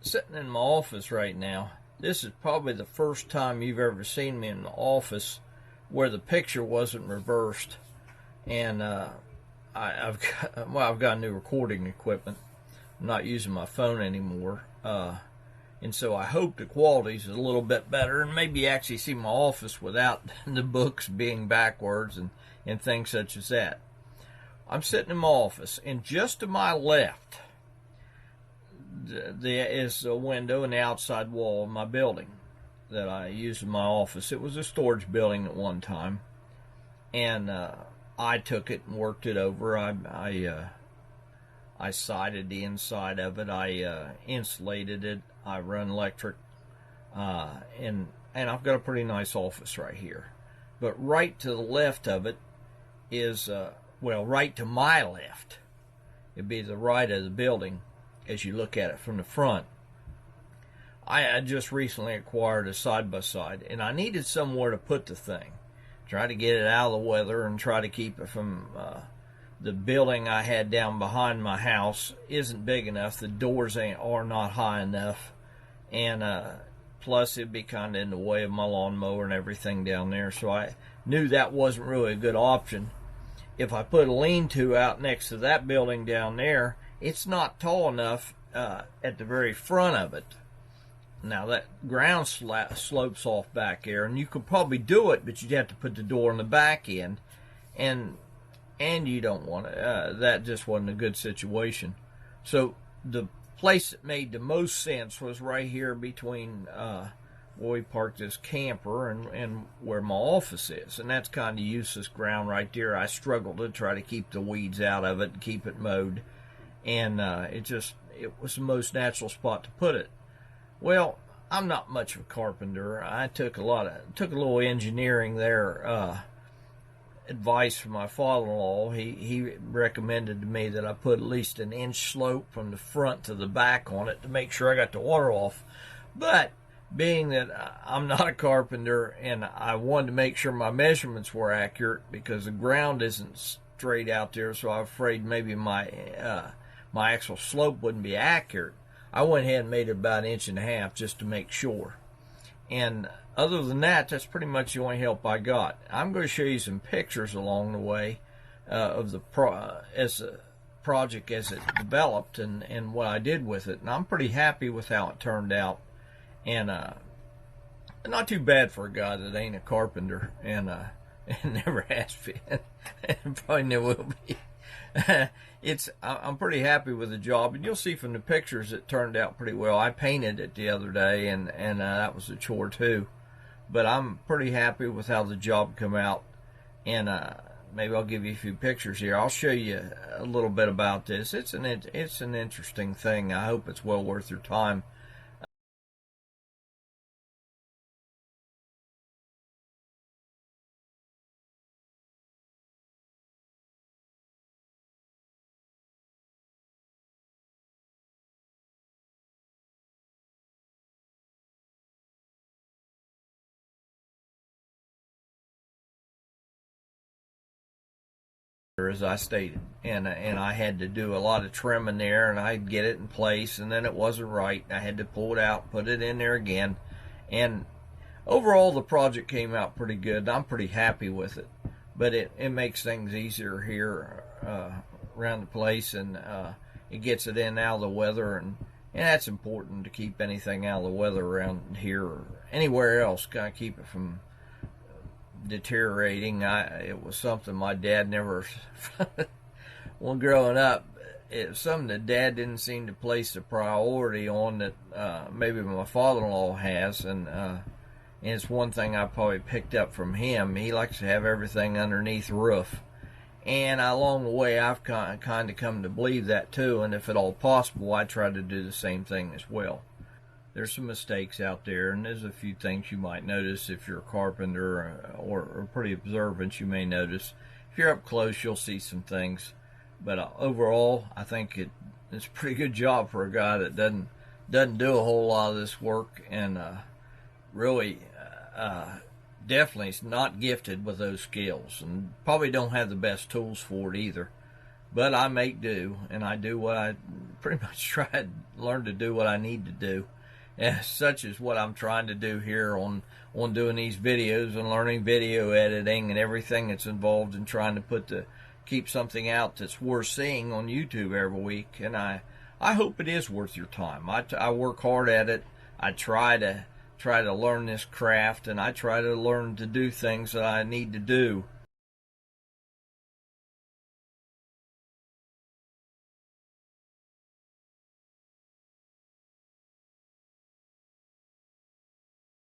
Sitting in my office right now. This is probably the first time you've ever seen me in the office where the picture wasn't reversed. And I've got new recording equipment. I'm not using my phone anymore. And so I hope the quality's a little bit better, and maybe you actually see my office without the books being backwards and things such as that. I'm sitting in my office, and just to my left there is a window in the outside wall of my building that I use in my office. It was a storage building at one time, and I took it and worked it over. I sided the inside of it. I insulated it. I run electric, and I've got a pretty nice office right here. But right to the left of it is, right to my left, it'd be the right of the building as you look at it from the front. I just recently acquired a side-by-side, and I needed somewhere to put the thing. Try to get it out of the weather and try to keep it from the building I had down behind my house isn't big enough. The doors are not high enough, and plus it'd be kind of in the way of my lawnmower and everything down there. So I knew that wasn't really a good option. If I put a lean-to out next to that building down there, it's not tall enough at the very front of it. Now that ground slopes off back there, and you could probably do it, but you'd have to put the door on the back end, and you don't want it. That just wasn't a good situation. So the place that made the most sense was right here between where we parked this camper and where my office is, and that's kind of useless ground right there. I struggled to try to keep the weeds out of it and keep it mowed, and it was the most natural spot to put it. Well, I'm not much of a carpenter. I took a little engineering there, advice from my father-in-law. He recommended to me that I put at least an inch slope from the front to the back on it to make sure I got the water off. But being that I'm not a carpenter and I wanted to make sure my measurements were accurate because the ground isn't straight out there, so I'm afraid maybe my actual slope wouldn't be accurate, I went ahead and made it about 1.5 inches just to make sure. And other than that, that's pretty much the only help I got. I'm going to show you some pictures along the way of the project as it developed and what I did with it. And I'm pretty happy with how it turned out. And not too bad for a guy that ain't a carpenter and never has been and probably never will be. I'm pretty happy with the job, and you'll see from the pictures it turned out pretty well. I painted it the other day, and that was a chore too. But I'm pretty happy with how the job come out, and maybe I'll give you a few pictures here. I'll show you a little bit about this. It's an interesting thing. I hope it's well worth your time. As I stated, and I had to do a lot of trimming there, and I'd get it in place, and then it wasn't right. I had to pull it out, put it in there again, and overall the project came out pretty good. I'm pretty happy with it, but it makes things easier here around the place, and it gets it in and out of the weather, and that's important to keep anything out of the weather around here or anywhere else. Kind of keep it from deteriorating. It was something my dad never when growing up, it was something that Dad didn't seem to place a priority on that maybe my father-in-law has, and it's one thing I probably picked up from him. He likes to have everything underneath the roof, and along the way I've kind of come to believe that too, and if at all possible I try to do the same thing as well. There's some mistakes out there, and there's a few things you might notice if you're a carpenter or pretty observant. You may notice. If you're up close, you'll see some things. But overall, I think it's a pretty good job for a guy that doesn't do a whole lot of this work, and really definitely is not gifted with those skills, and probably don't have the best tools for it either. but I make do, and I do what I pretty much try to learn to do what I need to do. And such is what I'm trying to do here on doing these videos and learning video editing and everything that's involved in trying to keep something out that's worth seeing on YouTube every week. And I hope it is worth your time. I work hard at it. I try to learn this craft, and I try to learn to do things that I need to do